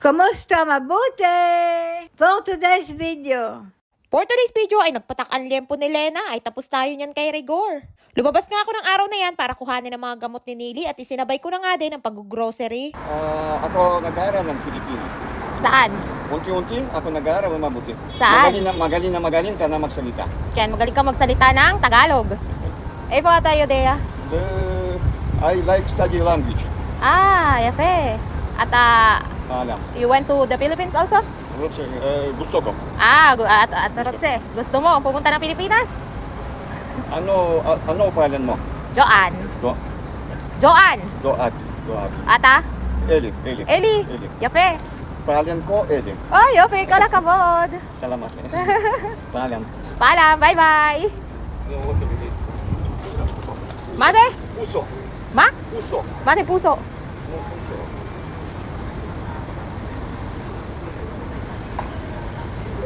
Kumusta? Mabuti! For today's video. For today's video ay nagpatak ang liempo ni Lena ay tapos tayo niyan kay Rigor. Lumabas nga ako ng araw na yan para kuhanin ang mga gamot ni Nili at isinabay ko na nga din ang pag-grocery. Ako nag-aaral ng Pilipino. Saan? Unti-unti ako nag-aaral ng mabuti. Saan? Magaling ka na magsalita. Kaya magaling ka magsalita ng Tagalog. Eh po tayo, Dea. I like study language. Yafe. At Alam. you went to the Philippines also? Gusto ko. At Rotse, gusto mo pumunta ng Pilipinas? Ano pangalan mo? Joan. Do- Joan. Doad. Ata? Eli. Eli. Yafe. Pangalan ko, Eli. Oh, yafe. Kalakabod. Salamat. Pangalan. Paalam. Bye-bye. Mate? Puso. Ma? Puso. Mate puso.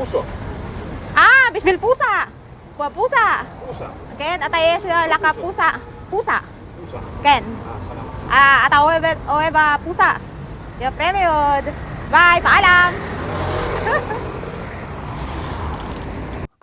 Puso. Bisbil pusa. Kuha pusa. Pusa. Ken, ataye siya laka pusa. Pusa. Pusa. Ken. Salamat. Ata oeba pusa. Ya period. Bye, paalam.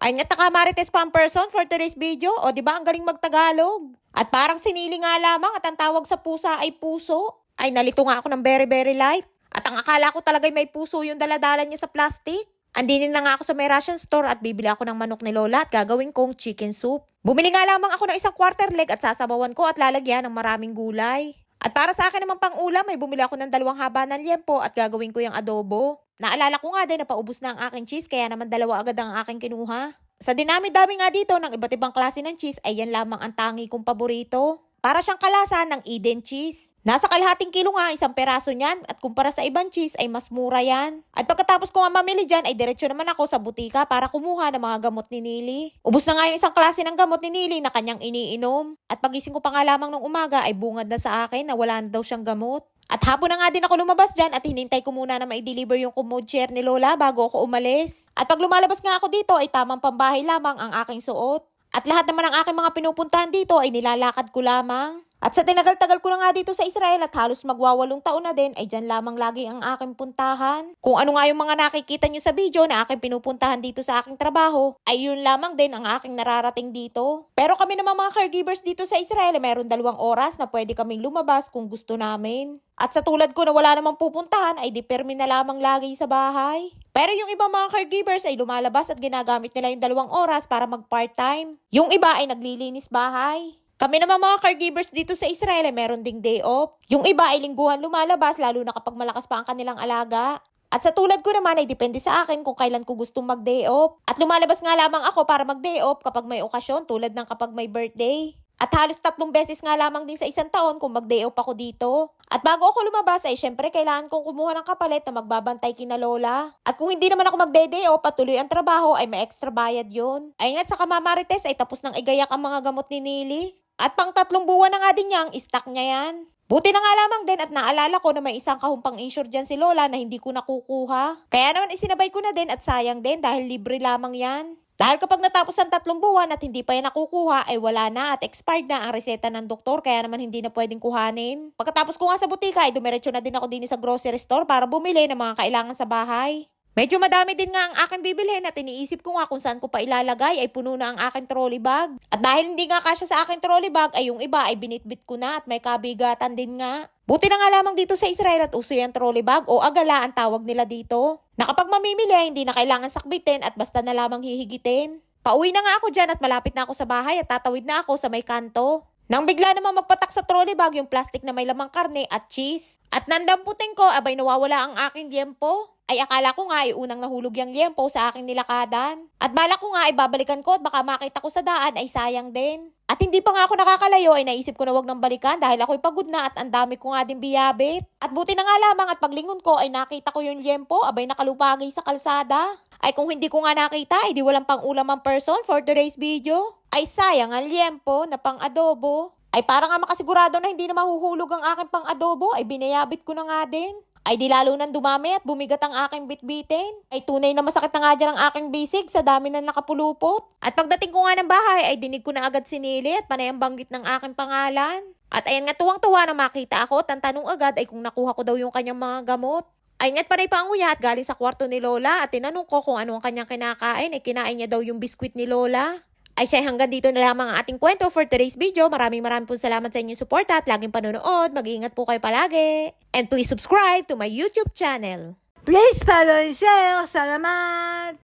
Ay nga taka Marites pa ang person for today's video. O di ba ang galing magtagalog? At parang sinili nga lamang at ang tawag sa pusa ay puso. Ay nalito nga ako ng very light. At ang akala ko talaga may puso yung daladala niya sa plastic. Andinin na nga ako sa may ration store at bibili ako ng manok ni Lola at gagawin kong chicken soup. Bumili nga lamang ako ng isang quarter leg at sasabawan ko at lalagyan ng maraming gulay. At para sa akin naman pang ulam, may bumili ako ng 2 haba ng liempo at gagawin ko yung adobo. Naalala ko nga din na paubos na ang aking cheese kaya naman 2 agad ang aking kinuha. Sa dinami-dami nga dito ng iba't ibang klase ng cheese ay yan lamang ang tangi kong paborito. Para siyang kalasa ng Eden cheese. Nasa kalahating kilo nga 1 peraso niyan at kumpara sa ibang cheese ay mas mura yan. At pagkatapos ko nga mamili dyan ay diretso naman ako sa butika para kumuha ng mga gamot ni Nili. Ubus na nga yung isang klase ng gamot ni Nili na kanyang iniinom. At pagising ko pa nga lamang nung umaga ay bungad na sa akin na wala na daw siyang gamot. At hapon na nga din ako lumabas dyan at hinintay ko muna na ma-deliver yung commode chair ni Lola bago ako umalis. At pag lumalabas nga ako dito ay tamang pambahay lamang ang aking suot. At lahat naman ng aking mga pinupuntahan dito ay nilalakad ko lamang. At sa tinagal-tagal ko na nga dito sa Israel at halos magwa8 taon na din ay dyan lamang lagi ang aking puntahan. Kung ano nga yung mga nakikita nyo sa video na aking pinupuntahan dito sa aking trabaho, ay yun lamang din ang aking nararating dito. Pero kami naman mga caregivers dito sa Israel ay meron 2 oras na pwede kaming lumabas kung gusto namin. At sa tulad ko na wala namang pupuntahan ay depermi na lamang lagi sa bahay. Pero yung ibang mga caregivers ay lumalabas at ginagamit nila yung 2 oras para mag-part-time. Yung iba ay naglilinis bahay. Kami naman mga caregivers dito sa Israel ay meron ding day off. Yung iba ay lingguhan lumalabas lalo na kapag malakas pa ang kanilang alaga. At sa tulad ko naman ay depende sa akin kung kailan ko gustong mag-day off. At lumalabas nga lamang ako para mag-day off kapag may okasyon tulad ng kapag may birthday. At halos 3 beses nga lamang din sa isang taon kung mag-day off ako dito. At bago ako lumabas ay syempre kailangan kong kumuha ng kapalit na magbabantay kina Lola. At kung hindi naman ako mag-day off at tuloy ang trabaho ay may extra bayad yun. Ayun at sa Marites ay tapos nang igayak ang mga gamot ni Nili. At pang 3 buwan na nga din niyang stock niya yan. Buti na nga lamang din at naalala ko na may isang kahumpang insure dyan si Lola na hindi ko nakukuha. Kaya naman isinabay ko na din at sayang din dahil libre lamang yan. Dahil kapag natapos ang 3 buwan at hindi pa yan nakukuha ay wala na at expired na ang reseta ng doktor kaya naman hindi na pwedeng kuhanin. Pagkatapos ko nga sa butika ay dumiretso na din ako din sa grocery store para bumili ng mga kailangan sa bahay. Medyo madami din nga ang aking bibilhin at iniisip ko nga kung saan ko pa ilalagay ay puno na ang aking trolley bag. At dahil hindi nga kasya sa aking trolley bag ay yung iba ay binitbit ko na at may kabigatan din nga. Buti na nga lamang dito sa Israel at uso yung trolley bag o agala ang tawag nila dito. Na kapag mamimili ay hindi na kailangan sakbitin at basta na lamang hihigitin. Pauwi na nga ako dyan at malapit na ako sa bahay at tatawid na ako sa may kanto. Nang bigla namang magpatak sa trolley bag yung plastic na may lamang karne at cheese. At nandamputin ko abay nawawala ang aking liempo. Ay akala ko nga ay unang nahulog yung liempo sa aking nilakadan. At bala ko nga ay babalikan ko at baka makita ko sa daan ay sayang din. At hindi pa nga ako nakakalayo ay naisip ko na wag nang balikan dahil ako'y pagod na at ang dami ko nga din biyabit. At buti na nga lamang at paglingon ko ay nakita ko yung liempo abay nakalupagay sa kalsada. Ay kung hindi ko nga nakita ay di walang pang ulam ang person for today's video. Ay sayang ang liempo na pang adobo. Ay para nga makasigurado na hindi na mahuhulog ang aking pang adobo ay binayabit ko na nga din. Ay di lalo nang dumami at bumigat ang aking bitbitin. Ay tunay na masakit na nga dyan ang aking bisig sa dami ng nakapulupot. At pagdating ko nga ng bahay ay dinig ko na agad si Nili at panay ang banggit ng aking pangalan. At ayan nga tuwang-tuwa na makita ako at ang tanong agad ay kung nakuha ko daw yung kanyang mga gamot. Ay nga't panay pa ang uyat galing sa kwarto ni Lola at tinanong ko kung ano ang kanyang kinakain. Ay kinain niya daw yung biskwit ni Lola. Ay siya, hanggang dito na lamang ang ating kwento for today's video. Maraming po salamat sa inyong suporta at laging panonood. Mag-iingat po kayo palagi. And please subscribe to my YouTube channel. Please follow and share. Salamat!